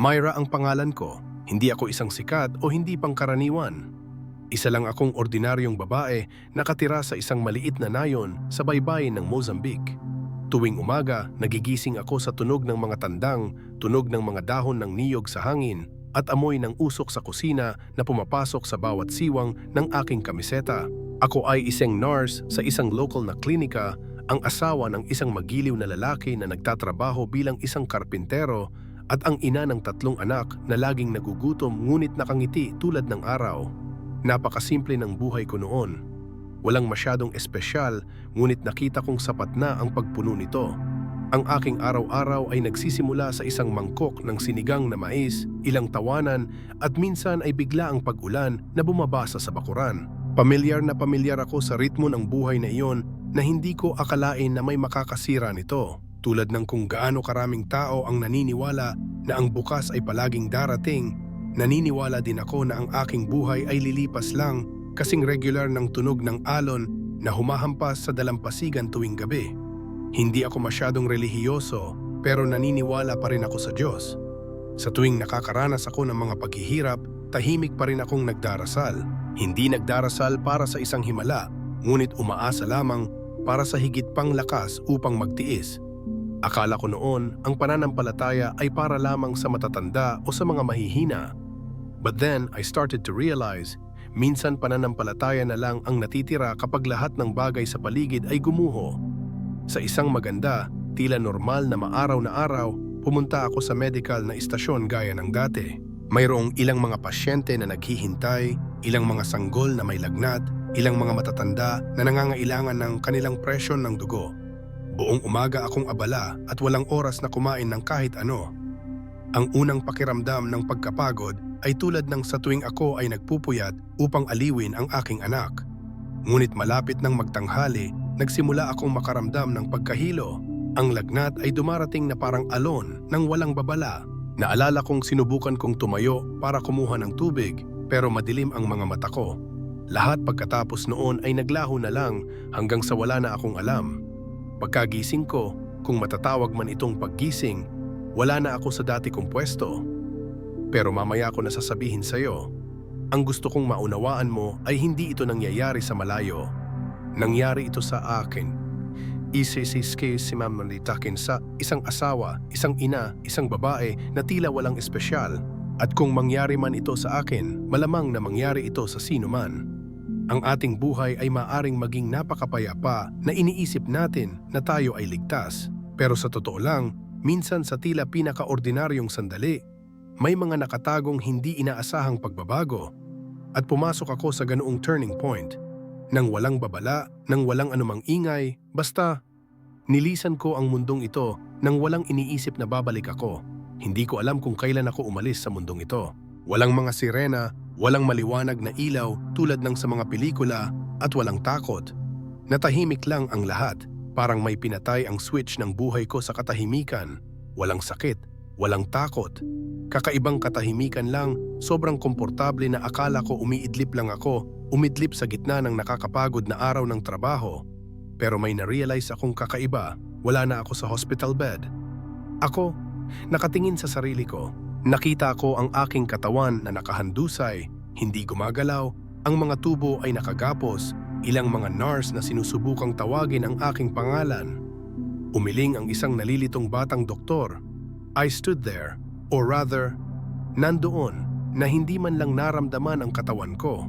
Myra ang pangalan ko. Hindi ako isang sikat o hindi pangkaraniwan. Isa lang akong ordinaryong babae nakatira sa isang maliit na nayon sa baybayin ng Mozambique. Tuwing umaga, nagigising ako sa tunog ng mga tandang, tunog ng mga dahon ng niyog sa hangin, at amoy ng usok sa kusina na pumapasok sa bawat siwang ng aking kamiseta. Ako ay isang nurse sa isang local na klinika, ang asawa ng isang magiliw na lalaki na nagtatrabaho bilang isang karpintero, at ang ina ng 3 anak na laging nagugutom ngunit nakangiti tulad ng araw. Napakasimple ng buhay ko noon. Walang masyadong espesyal, ngunit nakita kong sapat na ang pagpuno nito. Ang aking araw-araw ay nagsisimula sa isang mangkok ng sinigang na mais, ilang tawanan, at minsan ay bigla ang pag-ulan na bumabasa sa bakuran. Pamilyar na pamilyar ako sa ritmo ng buhay na iyon na hindi ko akalain na may makakasira nito. Tulad ng kung gaano karaming tao ang naniniwala na ang bukas ay palaging darating, naniniwala din ako na ang aking buhay ay lilipas lang, kasing regular ng tunog ng alon na humahampas sa dalampasigan tuwing gabi. Hindi ako masyadong relihiyoso, pero naniniwala pa rin ako sa Diyos. Sa tuwing nakakaranas ako ng mga paghihirap, tahimik pa rin akong nagdarasal. Hindi nagdarasal para sa isang himala, ngunit umaasa lamang para sa higit pang lakas upang magtiis. Akala ko noon ang pananampalataya ay para lamang sa matatanda o sa mga mahihina. But then I started to realize, minsan pananampalataya na lang ang natitira kapag lahat ng bagay sa paligid ay gumuho. Sa isang maganda, tila normal na maaraw na araw, pumunta ako sa medical na istasyon gaya ng dati. Mayroong ilang mga pasyente na naghihintay, ilang mga sanggol na may lagnat, ilang mga matatanda na nangangailangan ng kanilang presyon ng dugo. Buong umaga akong abala at walang oras na kumain ng kahit ano. Ang unang pakiramdam ng pagkapagod ay tulad ng sa tuwing ako ay nagpupuyat upang aliwin ang aking anak. Ngunit malapit ng magtanghali, nagsimula akong makaramdam ng pagkahilo. Ang lagnat ay dumarating na parang alon ng walang babala. Naalala kong sinubukan kong tumayo para kumuha ng tubig, pero madilim ang mga mata ko. Lahat pagkatapos noon ay naglaho na lang hanggang sa wala na akong alam. Pagkagising ko, kung matatawag man itong paggising, wala na ako sa dati kong pwesto. Pero mamaya ko nasasabihin sa'yo, ang gusto kong maunawaan mo ay hindi ito nangyayari sa malayo. Nangyari ito sa akin. Isisiskay si mamalitakin sa isang asawa, isang ina, isang babae na tila walang espesyal. At kung mangyari man ito sa akin, malamang na mangyari ito sa sino man. Ang ating buhay ay maaring maging napakapayapa na iniisip natin na tayo ay ligtas. Pero sa totoo lang, minsan sa tila pinakaordinaryong sandali, may mga nakatagong hindi inaasahang pagbabago. At pumasok ako sa ganoong turning point. Nang walang babala, nang walang anumang ingay, basta nilisan ko ang mundong ito nang walang iniisip na babalik ako. Hindi ko alam kung kailan ako umalis sa mundong ito. Walang mga sirena, walang maliwanag na ilaw tulad ng sa mga pelikula, at walang takot. Natahimik lang ang lahat, parang may pinatay ang switch ng buhay ko sa katahimikan. Walang sakit, walang takot. Kakaibang katahimikan lang, sobrang komportable na akala ko umiidlip lang ako, umidlip sa gitna ng nakakapagod na araw ng trabaho. Pero may na-realize akong kakaiba, wala na ako sa hospital bed. Ako, nakatingin sa sarili ko. Nakita ko ang aking katawan na nakahandusay, hindi gumagalaw, ang mga tubo ay nakagapos, ilang mga nurse na sinusubukang tawagin ang aking pangalan. Umiling ang isang nalilitong batang doktor. I stood there, or rather, nandoon na hindi man lang naramdaman ang katawan ko.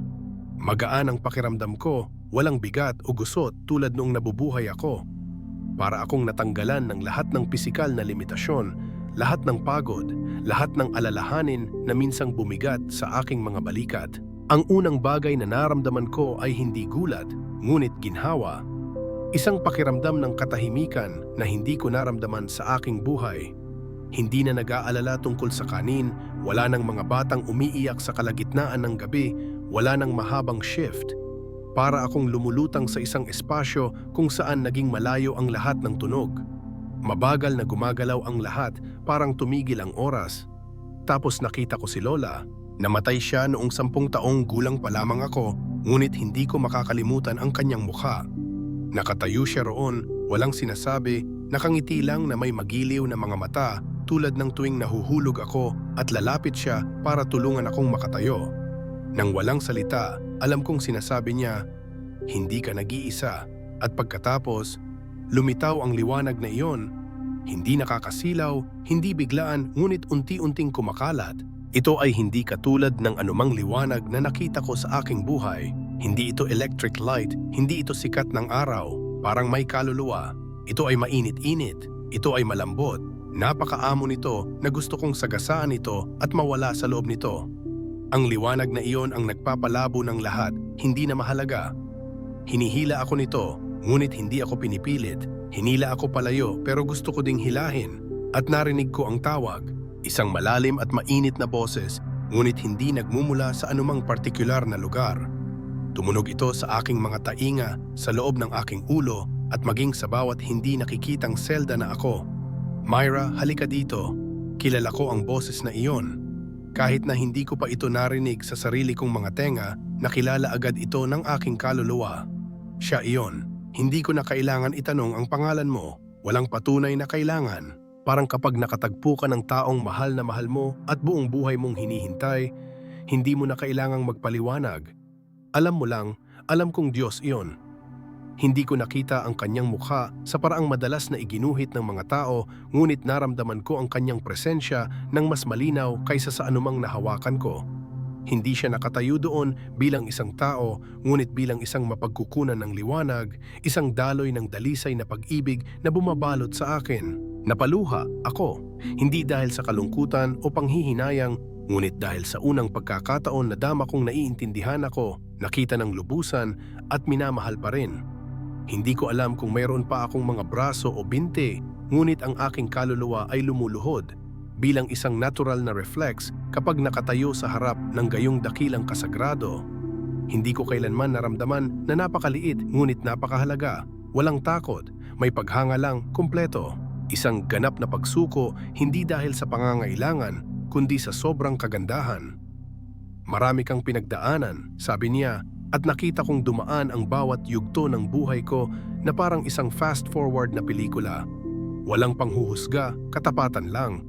Magaan ang pakiramdam ko, walang bigat o gusot tulad noong nabubuhay ako. Para akong natanggalan ng lahat ng pisikal na limitasyon, lahat ng pagod, lahat ng alalahanin na minsang bumigat sa aking mga balikat. Ang unang bagay na naramdaman ko ay hindi gulat, ngunit ginhawa. Isang pakiramdam ng katahimikan na hindi ko naramdaman sa aking buhay. Hindi na nag-aalala tungkol sa kanin, wala nang mga batang umiiyak sa kalagitnaan ng gabi, wala nang mahabang shift. Para akong lumulutang sa isang espasyo kung saan naging malayo ang lahat ng tunog. Mabagal na gumagalaw ang lahat, parang tumigil ang oras. Tapos nakita ko si Lola. Namatay siya noong 10 taong gulang pa lamang ako, ngunit hindi ko makakalimutan ang kanyang mukha. Nakatayo siya roon, walang sinasabi, nakangiti lang na may magiliw na mga mata, tulad ng tuwing nahuhulog ako at lalapit siya para tulungan akong makatayo. Nang walang salita, alam kong sinasabi niya, "Hindi ka nag-iisa." At pagkatapos, lumitaw ang liwanag na iyon. Hindi nakakasilaw, hindi biglaan, ngunit unti-unting kumakalat. Ito ay hindi katulad ng anumang liwanag na nakita ko sa aking buhay. Hindi ito electric light, hindi ito sikat ng araw, parang may kaluluwa. Ito ay mainit-init, ito ay malambot. Napakaamo nito na gusto kong sagasaan ito at mawala sa loob nito. Ang liwanag na iyon ang nagpapalabo ng lahat, hindi na mahalaga. Hinihila ako nito, ngunit hindi ako pinipilit. Hinila ako palayo pero gusto ko ding hilahin. At narinig ko ang tawag, isang malalim at mainit na boses, ngunit hindi nagmumula sa anumang partikular na lugar. Tumunog ito sa aking mga tainga, sa loob ng aking ulo, at maging sa bawat hindi nakikitang selda na ako. "Myra, halika dito. Kilala ko ang boses na iyon." Kahit na hindi ko pa ito narinig sa sarili kong mga tenga, nakilala agad ito ng aking kaluluwa. Siya iyon. Hindi ko na kailangan itanong ang pangalan mo. Walang patunay na kailangan. Parang kapag nakatagpo ka ng taong mahal na mahal mo at buong buhay mong hinihintay, hindi mo na kailangang magpaliwanag. Alam mo lang, alam kong Diyos iyon. Hindi ko nakita ang kanyang mukha sa paraang madalas na iginuhit ng mga tao, ngunit naramdaman ko ang kanyang presensya ng mas malinaw kaysa sa anumang nahawakan ko. Hindi siya nakatayo doon bilang isang tao, ngunit bilang isang mapagkukunan ng liwanag, isang daloy ng dalisay na pag-ibig na bumabalot sa akin. Napaluha ako, hindi dahil sa kalungkutan o panghihinayang, ngunit dahil sa unang pagkakataon na dama kong naiintindihan ako, nakita ng lubusan at minamahal pa rin. Hindi ko alam kung mayroon pa akong mga braso o binti, ngunit ang aking kaluluwa ay lumuluhod bilang isang natural na reflex kapag nakatayo sa harap ng gayong dakilang kasagrado. Hindi ko kailanman naramdaman na napakaliit ngunit napakahalaga. Walang takot, may paghanga lang, kumpleto. Isang ganap na pagsuko hindi dahil sa pangangailangan, kundi sa sobrang kagandahan. "Marami kang pinagdaanan," sabi niya, at nakita kong dumaan ang bawat yugto ng buhay ko na parang isang fast-forward na pelikula. Walang panghuhusga, katapatan lang.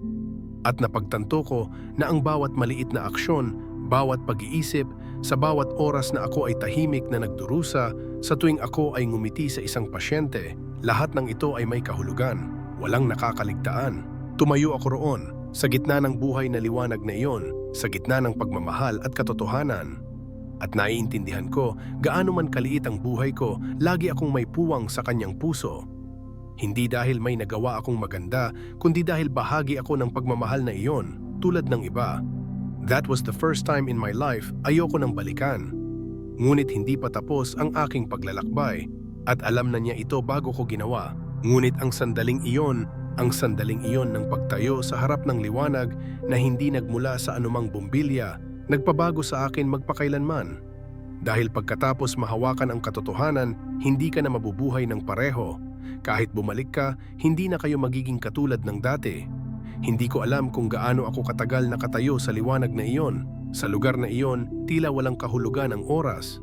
At napagtanto ko na ang bawat maliit na aksyon, bawat pag-iisip, sa bawat oras na ako ay tahimik na nagdurusa, sa tuwing ako ay ngumiti sa isang pasyente, lahat ng ito ay may kahulugan, walang nakakaligtaan. Tumayo ako roon, sa gitna ng buhay na liwanag na iyon, sa gitna ng pagmamahal at katotohanan. At naiintindihan ko, gaano man kaliit ang buhay ko, lagi akong may puwang sa kanyang puso. Hindi dahil may nagawa akong maganda, kundi dahil bahagi ako ng pagmamahal na iyon, tulad ng iba. That was the first time in my life ayoko nang balikan. Ngunit hindi pa tapos ang aking paglalakbay, at alam na niya ito bago ko ginawa. Ngunit ang sandaling iyon ng pagtayo sa harap ng liwanag na hindi nagmula sa anumang bumbilya, nagpabago sa akin magpakailanman. Dahil pagkatapos mahawakan ang katotohanan, hindi ka na mabubuhay ng pareho. Kahit bumalik ka, hindi na kayo magiging katulad ng dati. Hindi ko alam kung gaano ako katagal nakatayo sa liwanag na iyon. Sa lugar na iyon, tila walang kahulugan ang oras.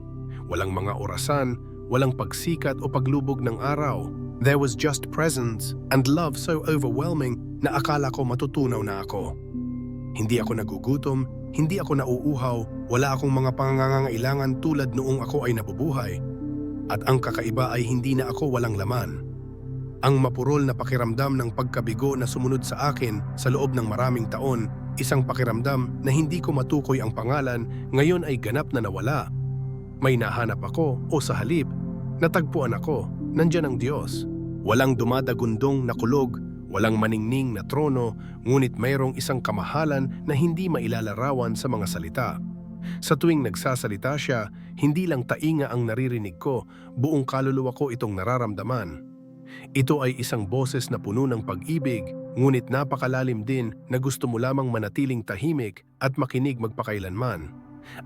Walang mga orasan, walang pagsikat o paglubog ng araw. There was just presence and love so overwhelming na akala ko matutunaw na ako. Hindi ako nagugutom, hindi ako nauuhaw, wala akong mga pangangailangan tulad noong ako ay nabubuhay. At ang kakaiba ay hindi na ako walang laman. Ang mapurol na pakiramdam ng pagkabigo na sumunod sa akin sa loob ng maraming taon, isang pakiramdam na hindi ko matukoy ang pangalan, ngayon ay ganap na nawala. May nahanap ako o sa halip, natagpuan ako, nandiyan ang Diyos. Walang dumadagundong na kulog, walang maningning na trono, ngunit mayroong isang kamahalan na hindi mailalarawan sa mga salita. Sa tuwing nagsasalita siya, hindi lang tainga ang naririnig ko, buong kaluluwa ko itong nararamdaman. Ito ay isang boses na puno ng pag-ibig, ngunit napakalalim din na gusto mo lamang manatiling tahimik at makinig magpakailanman.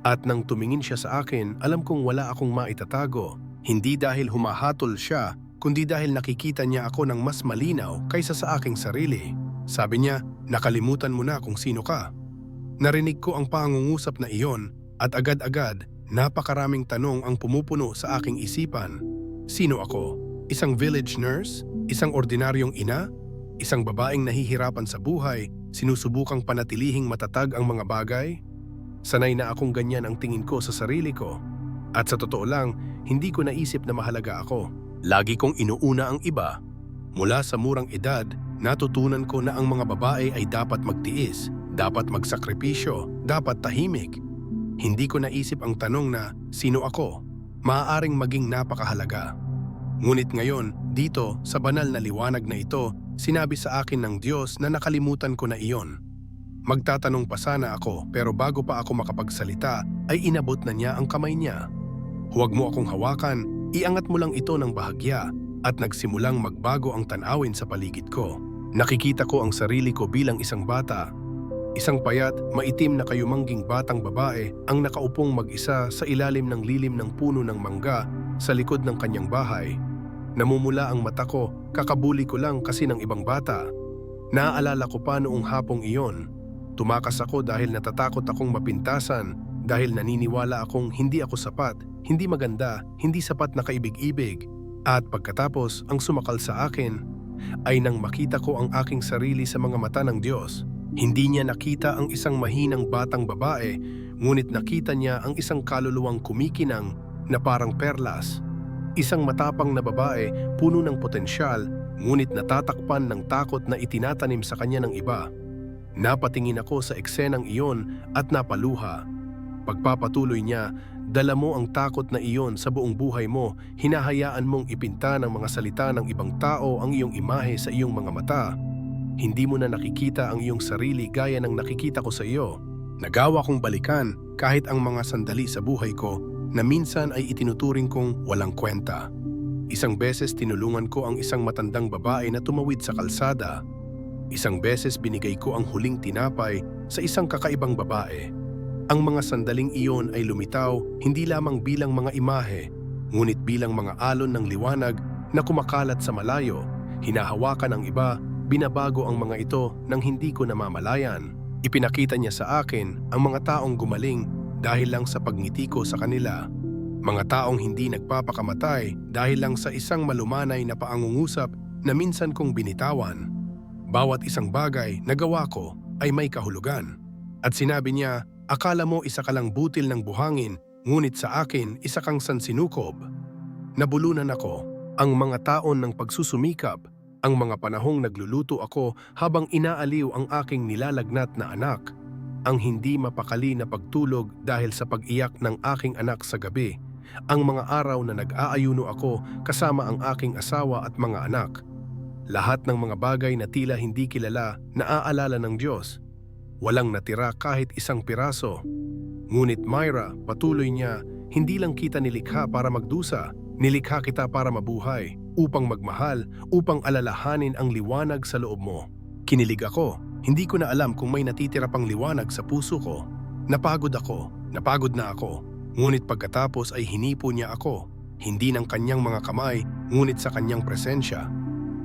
At nang tumingin siya sa akin, alam kong wala akong maitatago. Hindi dahil humahatol siya, kundi dahil nakikita niya ako ng mas malinaw kaysa sa aking sarili. Sabi niya, "Nakalimutan mo na kung sino ka." Narinig ko ang pangungusap na iyon at agad-agad, napakaraming tanong ang pumupuno sa aking isipan. Sino ako? Isang village nurse? Isang ordinaryong ina? Isang babaeng nahihirapan sa buhay, sinusubukang panatilihing matatag ang mga bagay? Sanay na akong ganyan ang tingin ko sa sarili ko. At sa totoo lang, hindi ko naisip na mahalaga ako. Lagi kong inuuna ang iba. Mula sa murang edad, natutunan ko na ang mga babae ay dapat magtiis, dapat magsakripisyo, dapat tahimik. Hindi ko naisip ang tanong na, sino ako? Maaaring maging napakahalaga. Ngunit ngayon, dito, sa banal na liwanag na ito, sinabi sa akin ng Diyos na nakalimutan ko na iyon. Magtatanong pa sana ako, pero bago pa ako makapagsalita, ay inabot na niya ang kamay niya. Huwag mo akong hawakan, iangat mo lang ito ng bahagya, at nagsimulang magbago ang tanawin sa paligid ko. Nakikita ko ang sarili ko bilang isang bata. Isang payat, maitim na kayumangging batang babae ang nakaupong mag-isa sa ilalim ng lilim ng puno ng mangga sa likod ng kanyang bahay. Namumula ang mata ko, kakabuli ko lang kasi ng ibang bata. Naaalala ko pa noong hapong iyon. Tumakas ako dahil natatakot akong mapintasan, dahil naniniwala akong hindi ako sapat, hindi maganda, hindi sapat na kaibig-ibig. At pagkatapos ang sumakal sa akin, ay nang makita ko ang aking sarili sa mga mata ng Diyos. Hindi niya nakita ang isang mahinang batang babae, ngunit nakita niya ang isang kaluluwang kumikinang na parang perlas. Isang matapang na babae, puno ng potensyal, ngunit natatakpan ng takot na itinatanim sa kanya ng iba. Napatingin ako sa eksenang iyon at napaluha. Pagpapatuloy niya, dala mo ang takot na iyon sa buong buhay mo, hinahayaan mong ipinta ng mga salita ng ibang tao ang iyong imahe sa iyong mga mata. Hindi mo na nakikita ang iyong sarili gaya ng nakikita ko sa iyo. Nagawa kong balikan kahit ang mga sandali sa buhay ko na minsan ay itinuturing kong walang kwenta. Isang beses tinulungan ko ang isang matandang babae na tumawid sa kalsada. Isang beses binigay ko ang huling tinapay sa isang kakaibang babae. Ang mga sandaling iyon ay lumitaw hindi lamang bilang mga imahe, ngunit bilang mga alon ng liwanag na kumakalat sa malayo. Hinahawakan ng iba, binabago ang mga ito nang hindi ko namamalayan. Ipinakita niya sa akin ang mga taong gumaling dahil lang sa pagngiti ko sa kanila. Mga taong hindi nagpapakamatay dahil lang sa isang malumanay na paangungusap na minsan kong binitawan. Bawat isang bagay na gawa ko ay may kahulugan. At sinabi niya, akala mo isa ka lang butil ng buhangin, ngunit sa akin isa kang sansinukob. Nabulunan ako, ang mga taon ng pagsusumikap, ang mga panahong nagluluto ako habang inaaliw ang aking nilalagnat na anak, ang hindi mapakali na pagtulog dahil sa pag-iyak ng aking anak sa gabi, ang mga araw na nag-aayuno ako kasama ang aking asawa at mga anak. Lahat ng mga bagay na tila hindi kilala, naaalala ng Diyos. Walang natira kahit isang piraso. Ngunit Myra, patuloy niya, hindi lang kita nilikha para magdusa, nilikha kita para mabuhay, upang magmahal, upang alalahanin ang liwanag sa loob mo. Kinilig ako, hindi ko na alam kung may natitira pang liwanag sa puso ko. Napagod na ako, ngunit pagkatapos ay hinipo niya ako, hindi ng kanyang mga kamay, ngunit sa kanyang presensya.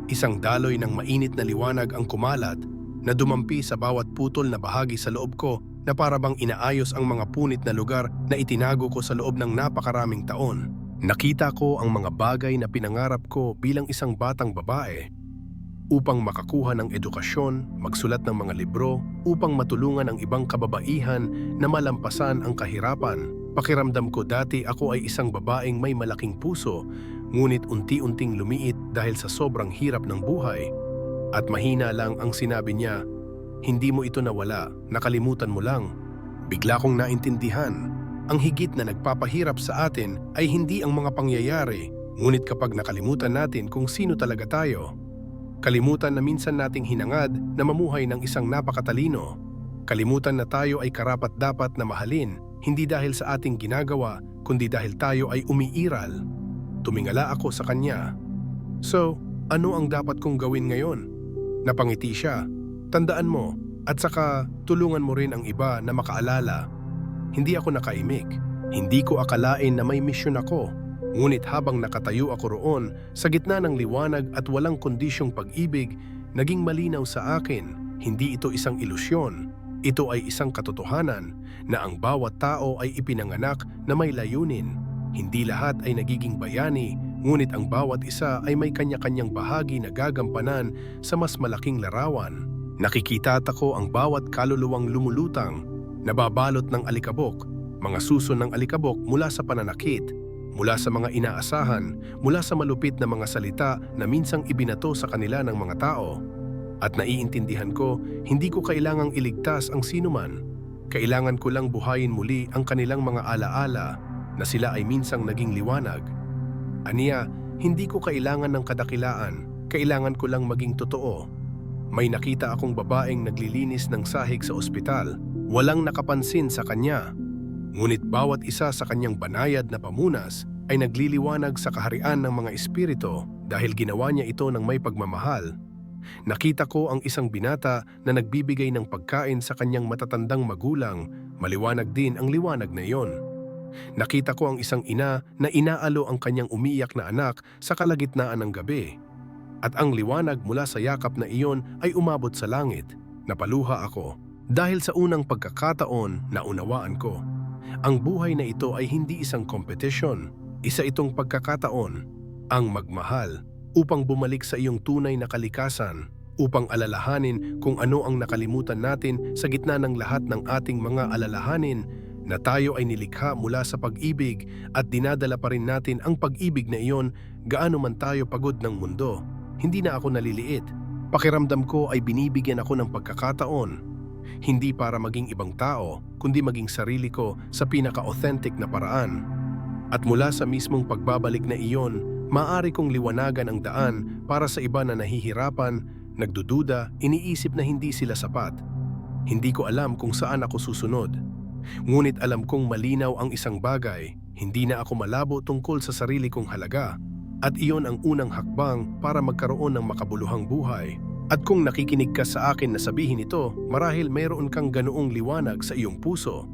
Isang daloy ng mainit na liwanag ang kumalat, na dumampi sa bawat putol na bahagi sa loob ko na para bang inaayos ang mga punit na lugar na itinago ko sa loob ng napakaraming taon. Nakita ko ang mga bagay na pinangarap ko bilang isang batang babae. Upang makakuha ng edukasyon, magsulat ng mga libro, upang matulungan ang ibang kababaihan na malampasan ang kahirapan. Pakiramdam ko dati ako ay isang babaeng may malaking puso, ngunit unti-unting lumiit dahil sa sobrang hirap ng buhay. At mahina lang ang sinabi niya, hindi mo ito nawala, nakalimutan mo lang. Bigla kong naintindihan, ang higit na nagpapahirap sa atin ay hindi ang mga pangyayari, ngunit kapag nakalimutan natin kung sino talaga tayo. Kalimutan na minsan nating hinangad na mamuhay ng isang napakatalino. Kalimutan na tayo ay karapat-dapat na mahalin, hindi dahil sa ating ginagawa, kundi dahil tayo ay umiiral. Tumingala ako sa kanya. So, ano ang dapat kong gawin ngayon? Napangiti siya. Tandaan mo, at saka tulungan mo rin ang iba na makaalala. Hindi ako nakaimik. Hindi ko akalain na may misyon ako. Ngunit habang nakatayo ako roon, sa gitna ng liwanag at walang kondisyong pag-ibig, naging malinaw sa akin, hindi ito isang ilusyon. Ito ay isang katotohanan na ang bawat tao ay ipinanganak na may layunin. Hindi lahat ay nagiging bayani, ngunit ang bawat isa ay may kanya-kanyang bahagi na gagampanan sa mas malaking larawan. Nakikita ko ang bawat kaluluwang lumulutang, nababalot ng alikabok, mga suso ng alikabok mula sa pananakit, mula sa mga inaasahan, mula sa malupit na mga salita na minsang ibinato sa kanila ng mga tao. At naiintindihan ko, hindi ko kailangang iligtas ang sinuman. Kailangan ko lang buhayin muli ang kanilang mga alaala na sila ay minsang naging liwanag. Aniya, hindi ko kailangan ng kadakilaan, kailangan ko lang maging totoo. May nakita akong babaeng naglilinis ng sahig sa ospital, walang nakapansin sa kanya. Ngunit bawat isa sa kanyang banayad na pamunas ay nagliliwanag sa kaharian ng mga espiritu dahil ginawa niya ito ng may pagmamahal. Nakita ko ang isang binata na nagbibigay ng pagkain sa kanyang matatandang magulang, maliwanag din ang liwanag na iyon. Nakita ko ang isang ina na inaalo ang kanyang umiyak na anak sa kalagitnaan ng gabi. At ang liwanag mula sa yakap na iyon ay umabot sa langit. Napaluha ako. Dahil sa unang pagkakataon, naunawaan ko. Ang buhay na ito ay hindi isang kompetisyon. Isa itong pagkakataon, ang magmahal, upang bumalik sa iyong tunay na kalikasan, upang alalahanin kung ano ang nakalimutan natin sa gitna ng lahat ng ating mga alalahanin, na tayo ay nilikha mula sa pag-ibig at dinadala pa rin natin ang pag-ibig na iyon gaano man tayo pagod ng mundo. Hindi na ako naliliit. Pakiramdam ko ay binibigyan ako ng pagkakataon. Hindi para maging ibang tao, kundi maging sarili ko sa pinaka-authentic na paraan. At mula sa mismong pagbabalik na iyon, maaari kong liwanagan ang daan para sa iba na nahihirapan, nagdududa, iniisip na hindi sila sapat. Hindi ko alam kung saan ako susunod. Ngunit alam kong malinaw ang isang bagay, hindi na ako malabo tungkol sa sarili kong halaga. At iyon ang unang hakbang para magkaroon ng makabuluhang buhay. At kung nakikinig ka sa akin na sabihin ito, marahil mayroon kang ganoong liwanag sa iyong puso.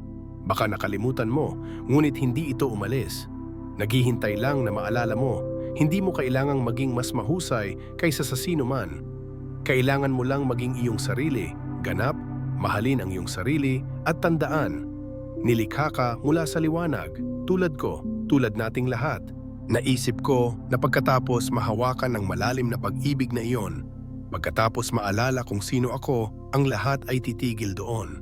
Baka nakalimutan mo, ngunit hindi ito umalis. Naghihintay lang na maalala mo, hindi mo kailangang maging mas mahusay kaysa sa sino man. Kailangan mo lang maging iyong sarili, ganap, mahalin ang iyong sarili, at tandaan. Nilikha ka mula sa liwanag, tulad ko, tulad nating lahat. Naisip ko na pagkatapos mahawakan ng malalim na pag-ibig na iyon, pagkatapos maalala kung sino ako, ang lahat ay titigil doon.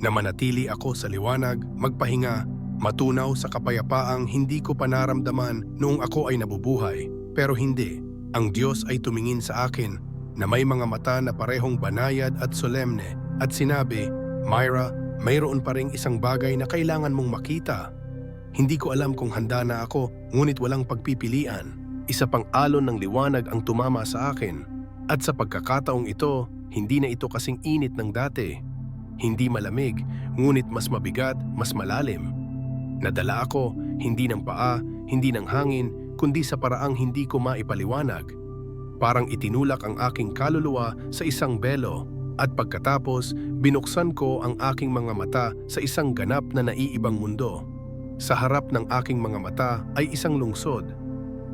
Na manatili ako sa liwanag, magpahinga, matunaw sa kapayapaang hindi ko panaramdaman noong ako ay nabubuhay. Pero hindi, ang Diyos ay tumingin sa akin na may mga mata na parehong banayad at solemne at sinabi, "Myra, mayroon pa ring isang bagay na kailangan mong makita." Hindi ko alam kung handa na ako, ngunit walang pagpipilian. Isa pang alon ng liwanag ang tumama sa akin. At sa pagkakataong ito, hindi na ito kasing init ng dati. Hindi malamig, ngunit mas mabigat, mas malalim. Nadala ako, hindi ng paa, hindi ng hangin, kundi sa paraang hindi ko maipaliwanag. Parang itinulak ang aking kaluluwa sa isang belo. At pagkatapos, binuksan ko ang aking mga mata sa isang ganap na naiibang mundo. Sa harap ng aking mga mata ay isang lungsod.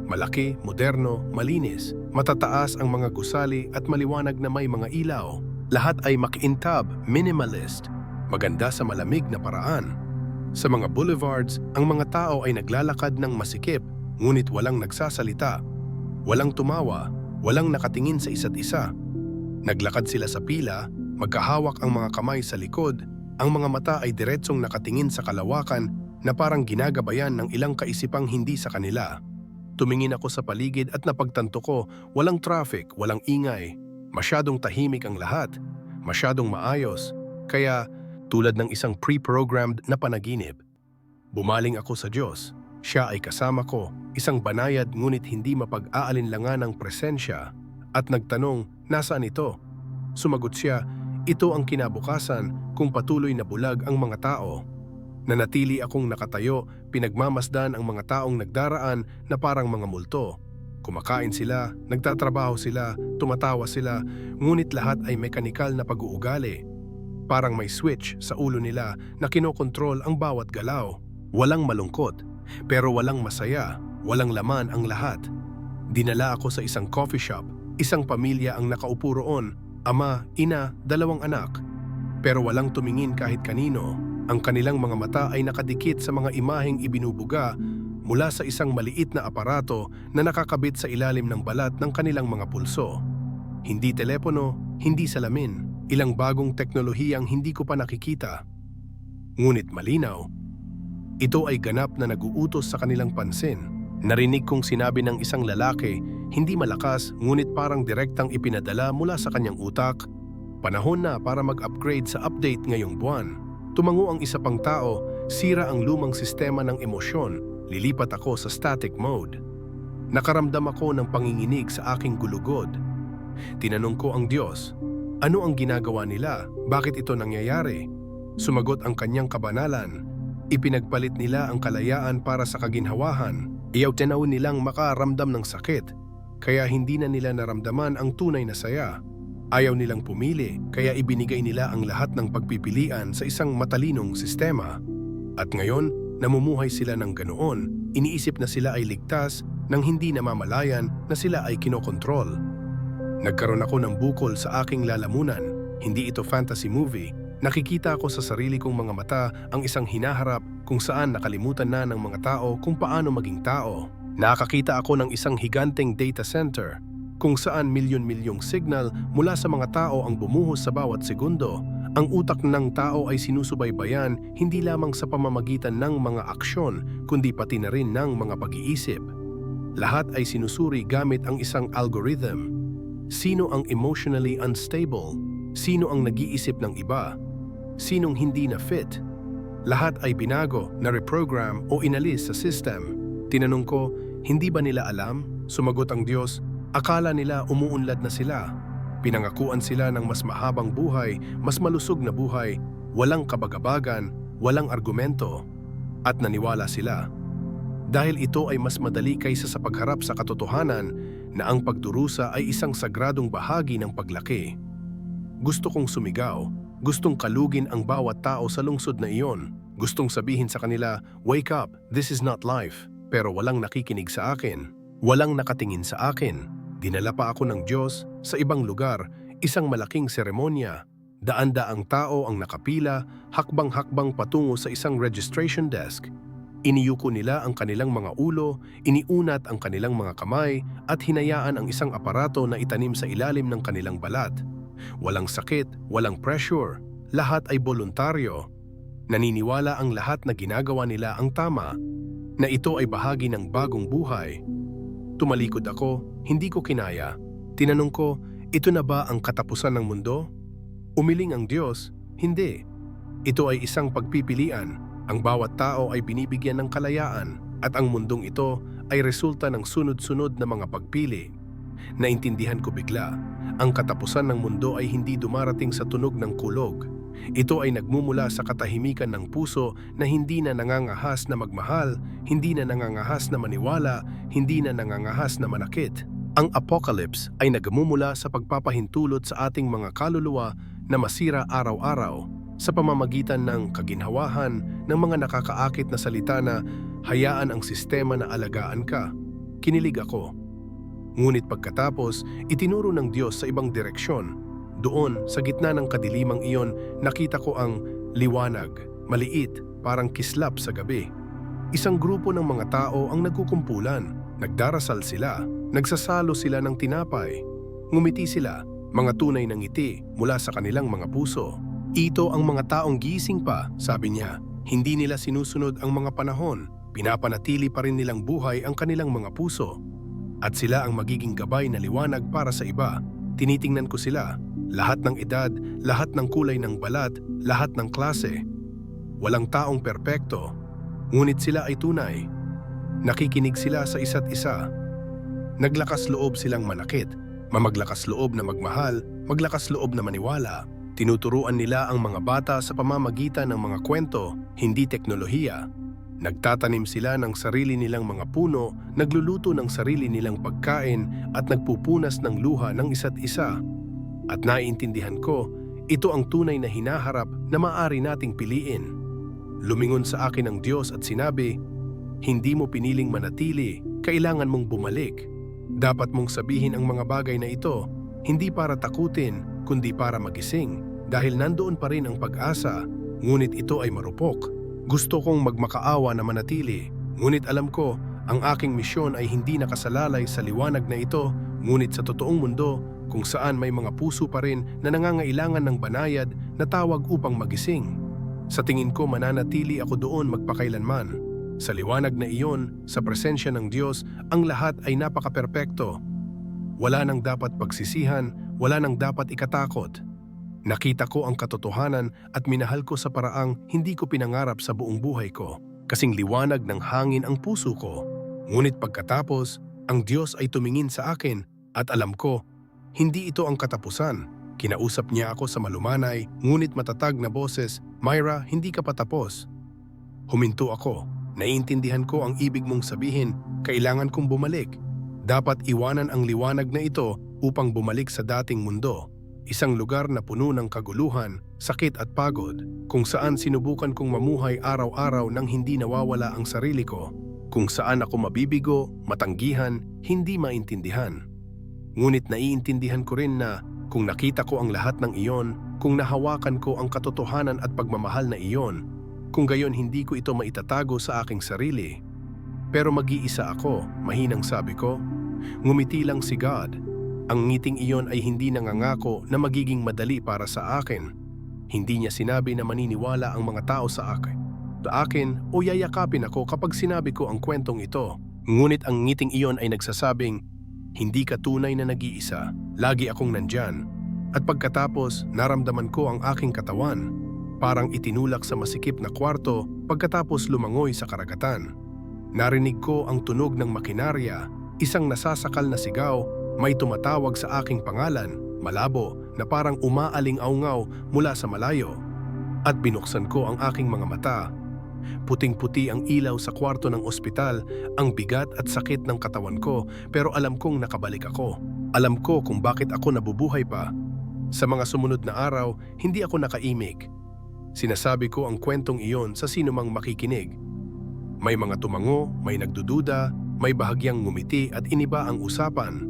Malaki, moderno, malinis, matataas ang mga gusali at maliwanag na may mga ilaw. Lahat ay makiintab, minimalist, maganda sa malamig na paraan. Sa mga boulevards, ang mga tao ay naglalakad ng masikip, ngunit walang nagsasalita. Walang tumawa, walang nakatingin sa isa't isa. Naglakad sila sa pila, magkahawak ang mga kamay sa likod, ang mga mata ay diretsong nakatingin sa kalawakan na parang ginagabayan ng ilang kaisipang hindi sa kanila. Tumingin ako sa paligid at napagtanto ko, walang traffic, walang ingay. Masyadong tahimik ang lahat, masyadong maayos, kaya tulad ng isang pre-programmed na panaginip. Bumaling ako sa Diyos. Siya ay kasama ko, isang banayad ngunit hindi mapag-aalinlangan ng presensya. At nagtanong, nasaan ito? Sumagot siya, ito ang kinabukasan kung patuloy na bulag ang mga tao. Nanatili akong nakatayo, pinagmamasdan ang mga taong nagdaraan na parang mga multo. Kumakain sila, nagtatrabaho sila, tumatawa sila, ngunit lahat ay mekanikal na pag-uugali. Parang may switch sa ulo nila na kinokontrol ang bawat galaw. Walang malungkot, pero walang masaya, walang laman ang lahat. Dinala ako sa isang coffee shop. Isang pamilya ang nakaupo roon, ama, ina, 2 anak. Pero walang tumingin kahit kanino. Ang kanilang mga mata ay nakadikit sa mga imaheng ibinubuga, mula sa isang maliit na aparato na nakakabit sa ilalim ng balat ng kanilang mga pulso. Hindi telepono, hindi salamin, ilang bagong teknolohiyang hindi ko pa nakikita. Ngunit malinaw, ito ay ganap na nag-uutos sa kanilang pansin. Narinig kong sinabi ng isang lalaki, hindi malakas ngunit parang direktang ipinadala mula sa kanyang utak, panahon na para mag-upgrade sa update ngayong buwan. Tumango ang isa pang tao, sira ang lumang sistema ng emosyon, lilipat ako sa static mode. Nakaramdam ako ng panginginig sa aking gulugod. Tinanong ko ang Diyos, ano ang ginagawa nila? Bakit ito nangyayari? Sumagot ang kanyang kabanalan, ipinagpalit nila ang kalayaan para sa kaginhawahan. Iyaw tinaw nilang makaramdam ng sakit, kaya hindi na nila naramdaman ang tunay na saya. Ayaw nilang pumili, kaya ibinigay nila ang lahat ng pagpipilian sa isang matalinong sistema. At ngayon, namumuhay sila ng ganoon, iniisip na sila ay ligtas nang hindi namamalayan na sila ay kinokontrol. Nagkaroon ako ng bukol sa aking lalamunan, hindi ito fantasy movie. Nakikita ko sa sarili kong mga mata ang isang hinaharap kung saan nakalimutan na ng mga tao kung paano maging tao. Nakakita ako ng isang higanteng data center kung saan milyon-milyong signal mula sa mga tao ang bumuhos sa bawat segundo. Ang utak ng tao ay sinusubaybayan hindi lamang sa pamamagitan ng mga aksyon kundi pati na rin ng mga pag-iisip. Lahat ay sinusuri gamit ang isang algorithm. Sino ang emotionally unstable? Sino ang nag-iisip ng iba? Sinong hindi na fit? Lahat ay binago, na-reprogram o inalis sa system. Tinanong ko, hindi ba nila alam? Sumagot ang Diyos, akala nila umuunlad na sila. Pinangakuan sila ng mas mahabang buhay, mas malusog na buhay, walang kabagabagan, walang argumento. At naniwala sila. Dahil ito ay mas madali kaysa sa pagharap sa katotohanan na ang pagdurusa ay isang sagradong bahagi ng paglaki. Gusto kong sumigaw, gustong kalugin ang bawat tao sa lungsod na iyon. Gustong sabihin sa kanila, wake up, this is not life. Pero walang nakikinig sa akin, walang nakatingin sa akin. Dinala pa ako ng Diyos sa ibang lugar, isang malaking seremonya. Daan-daang tao ang nakapila, hakbang-hakbang patungo sa isang registration desk. Iniyuko nila ang kanilang mga ulo, iniunat ang kanilang mga kamay at hinayaan ang isang aparato na itanim sa ilalim ng kanilang balat. Walang sakit, walang pressure, lahat ay voluntaryo. Naniniwala ang lahat na ginagawa nila ang tama, na ito ay bahagi ng bagong buhay. Tumalikod ako, hindi ko kinaya. Tinanong ko, ito na ba ang katapusan ng mundo? Umiling ang Diyos, hindi. Ito ay isang pagpipilian. Ang bawat tao ay binibigyan ng kalayaan at ang mundong ito ay resulta ng sunod-sunod na mga pagpili. Naintindihan ko bigla, ang katapusan ng mundo ay hindi dumarating sa tunog ng kulog. Ito ay nagmumula sa katahimikan ng puso na hindi na nangangahas na magmahal, hindi na nangangahas na maniwala, hindi na nangangahas na manakit. Ang apocalypse ay nagmumula sa pagpapahintulot sa ating mga kaluluwa na masira araw-araw sa pamamagitan ng kaginhawahan ng mga nakakaakit na salita na hayaan ang sistema na alagaan ka. Kinilig ako. Ngunit pagkatapos, itinuro ng Diyos sa ibang direksyon. Doon, sa gitna ng kadilimang iyon, nakita ko ang liwanag, maliit, parang kislap sa gabi. Isang grupo ng mga tao ang nagkukumpulan. Nagdarasal sila, nagsasalo sila ng tinapay. Ngumiti sila, mga tunay ng ngiti mula sa kanilang mga puso. Ito ang mga taong gising pa, sabi niya. Hindi nila sinusunod ang mga panahon, pinapanatili pa rin nilang buhay ang kanilang mga puso. At sila ang magiging gabay na liwanag para sa iba. Tinitingnan ko sila, lahat ng edad, lahat ng kulay ng balat, lahat ng klase. Walang taong perpekto, ngunit sila ay tunay. Nakikinig sila sa isa't isa. Naglakas loob silang manakit, mamaglakas loob na magmahal, maglakas loob na maniwala. Tinuturuan nila ang mga bata sa pamamagitan ng mga kwento, hindi teknolohiya. Nagtatanim sila ng sarili nilang mga puno, nagluluto ng sarili nilang pagkain at nagpupunas ng luha ng isa't isa. At naiintindihan ko, ito ang tunay na hinaharap na maaari nating piliin. Lumingon sa akin ang Diyos at sinabi, hindi mo piniling manatili, kailangan mong bumalik. Dapat mong sabihin ang mga bagay na ito, hindi para takutin, kundi para magising. Dahil nandoon pa rin ang pag-asa, ngunit ito ay marupok. Gusto kong magmakaawa na manatili, Ngunit alam ko, ang aking misyon ay hindi nakasalalay sa liwanag na ito, ngunit sa totoong mundo kung saan may mga puso pa rin na nangangailangan ng banayad na tawag upang magising. Sa tingin ko mananatili ako doon magpakailanman. Sa liwanag na iyon, sa presensya ng Diyos, ang lahat ay napaka-perpekto. Wala nang dapat pagsisihan, wala nang dapat ikatakot. Nakita ko ang katotohanan at minahal ko sa paraang hindi ko pinangarap sa buong buhay ko. Kasing liwanag ng hangin ang puso ko. Ngunit pagkatapos, ang Diyos ay tumingin sa akin at alam ko, hindi ito ang katapusan. Kinausap niya ako sa malumanay, ngunit matatag na boses, "Myra, hindi ka pa tapos." Huminto ako. Naiintindihan ko ang ibig mong sabihin, kailangan kong bumalik. Dapat iwanan ang liwanag na ito upang bumalik sa dating mundo. Isang lugar na puno ng kaguluhan, sakit at pagod, kung saan sinubukan kong mamuhay araw-araw nang hindi nawawala ang sarili ko. Kung saan ako mabibigo, matanggihan, hindi maintindihan. Ngunit naiintindihan ko rin na kung nakita ko ang lahat ng iyon, kung nahawakan ko ang katotohanan at pagmamahal na iyon, kung gayon hindi ko ito maitatago sa aking sarili. Pero mag-iisa ako, mahinang sabi ko. Ngumiti lang si God. Ang ngiting iyon ay hindi nangangako na magiging madali para sa akin. Hindi niya sinabi na maniniwala ang mga tao sa akin o yayakapin ako kapag sinabi ko ang kwentong ito. Ngunit ang ngiting iyon ay nagsasabing, hindi ka tunay na nag-iisa, lagi akong nandyan. At pagkatapos, naramdaman ko ang aking katawan. Parang itinulak sa masikip na kwarto pagkatapos lumangoy sa karagatan. Narinig ko ang tunog ng makinarya, isang nasasakal na sigaw, may tumatawag sa aking pangalan, malabo na parang umaaling-aungaw mula sa malayo. At binuksan ko ang aking mga mata. Puting-puti ang ilaw sa kwarto ng ospital, ang bigat at sakit ng katawan ko, pero alam kong nakabalik ako. Alam ko kung bakit ako nabubuhay pa. Sa mga sumunod na araw, hindi ako nakaimik. Sinasabi ko ang kwentong iyon sa sinumang makikinig. May mga tumango, may nagdududa, may bahagyang ngumiti at iniba ang usapan.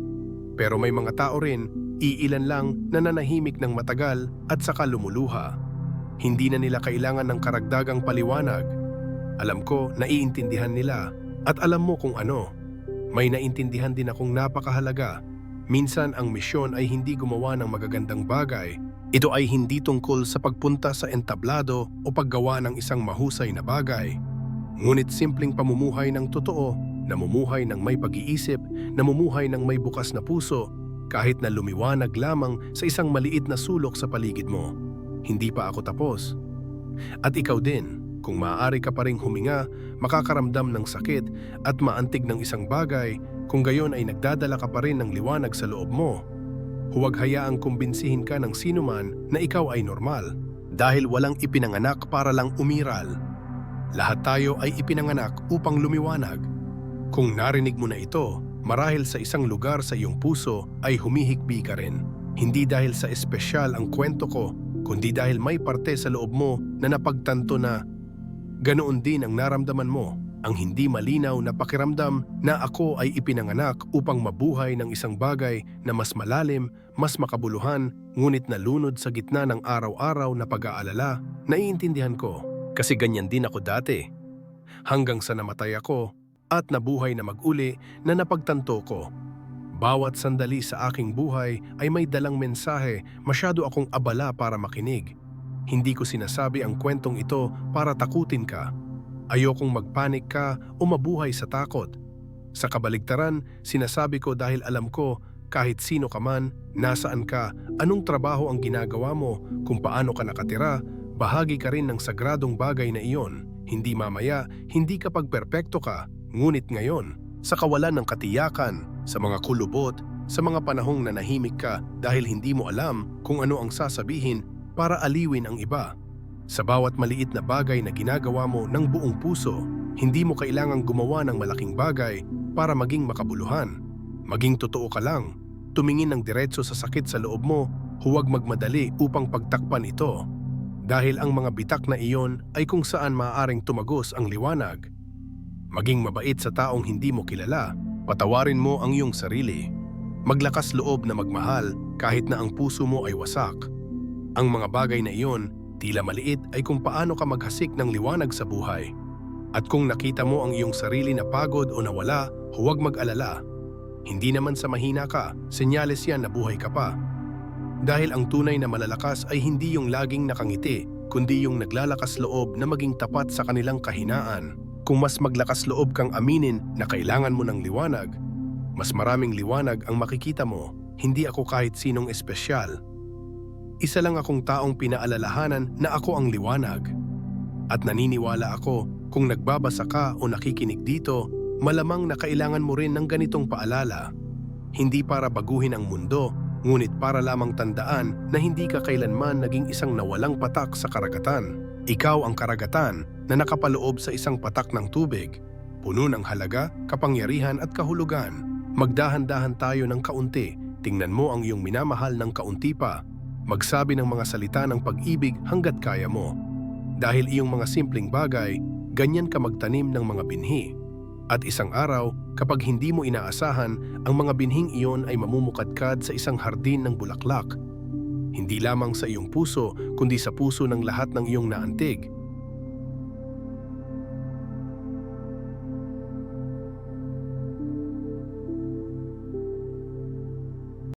Pero may mga tao rin, iilan lang na nanahimik ng matagal at saka lumuluha. Hindi na nila kailangan ng karagdagang paliwanag. Alam ko, naiintindihan nila. At alam mo kung ano. May naintindihan din akong napakahalaga. Minsan ang misyon ay hindi gumawa ng magagandang bagay. Ito ay hindi tungkol sa pagpunta sa entablado o paggawa ng isang mahusay na bagay. Ngunit simpleng pamumuhay ng totoo, namumuhay ng may pag-iisip, namumuhay ng may bukas na puso, kahit na lumiwanag lamang sa isang maliit na sulok sa paligid mo. Hindi pa ako tapos. At ikaw din, kung maaari ka pa ring huminga, makakaramdam ng sakit at maantig ng isang bagay, kung gayon ay nagdadala ka pa rin ng liwanag sa loob mo. Huwag hayaang kumbinsihin ka ng sinuman na ikaw ay normal, dahil walang ipinanganak para lang umiral. Lahat tayo ay ipinanganak upang lumiwanag. Kung narinig mo na ito, marahil sa isang lugar sa iyong puso ay humihikbi ka rin. Hindi dahil sa espesyal ang kwento ko, kundi dahil may parte sa loob mo na napagtanto na ganoon din ang naramdaman mo, ang hindi malinaw na pakiramdam na ako ay ipinanganak upang mabuhay ng isang bagay na mas malalim, mas makabuluhan, ngunit nalunod sa gitna ng araw-araw na pag-aalala. Naiintindihan ko, kasi ganyan din ako dati. Hanggang sa namatay ako at nabuhay na mag-uli na napagtanto ko. Bawat sandali sa aking buhay ay may dalang mensahe, masyado akong abala para makinig. Hindi ko sinasabi ang kwentong ito para takutin ka. Ayokong magpanik ka o mabuhay sa takot. Sa kabaligtaran, sinasabi ko dahil alam ko kahit sino ka man, nasaan ka, anong trabaho ang ginagawa mo, kung paano ka nakatira, bahagi ka rin ng sagradong bagay na iyon. Hindi mamaya, hindi kapag perpekto ka, ngunit ngayon, sa kawalan ng katiyakan, sa mga kulubot, sa mga panahong nanahimik ka dahil hindi mo alam kung ano ang sasabihin para aliwin ang iba. Sa bawat maliit na bagay na ginagawa mo ng buong puso, hindi mo kailangang gumawa ng malaking bagay para maging makabuluhan. Maging totoo ka lang, tumingin ng diretso sa sakit sa loob mo, huwag magmadali upang pagtakpan ito. Dahil ang mga bitak na iyon ay kung saan maaaring tumagos ang liwanag. Maging mabait sa taong hindi mo kilala, patawarin mo ang iyong sarili. Maglakas loob na magmahal kahit na ang puso mo ay wasak. Ang mga bagay na iyon, tila maliit, ay kung paano ka maghasik ng liwanag sa buhay. At kung nakita mo ang iyong sarili na pagod o nawala, huwag mag-alala. Hindi naman sa mahina ka, senyales yan na buhay ka pa. Dahil ang tunay na malalakas ay hindi yung laging nakangiti, kundi yung naglalakas loob na maging tapat sa kanilang kahinaan. Kung mas maglakas loob kang aminin na kailangan mo ng liwanag, mas maraming liwanag ang makikita mo. Hindi ako kahit sinong espesyal. Isa lang akong taong pinaalalahanan na ako ang liwanag. At naniniwala ako, kung nagbabasa ka o nakikinig dito, malamang na kailangan mo rin ng ganitong paalala. Hindi para baguhin ang mundo, ngunit para lamang tandaan na hindi ka kailanman naging isang nawalang patak sa karagatan. Ikaw ang karagatan na nakapaloob sa isang patak ng tubig, puno ng halaga, kapangyarihan at kahulugan. Magdahan-dahan tayo ng kaunti, tingnan mo ang iyong minamahal ng kaunti pa. Magsabi ng mga salita ng pag-ibig hanggat kaya mo. Dahil iyong mga simpleng bagay, ganyan ka magtanim ng mga binhi. At isang araw, kapag hindi mo inaasahan, ang mga binhing iyon ay mamumukadkad sa isang hardin ng bulaklak. Hindi lamang sa iyong puso, kundi sa puso ng lahat ng iyong naantig.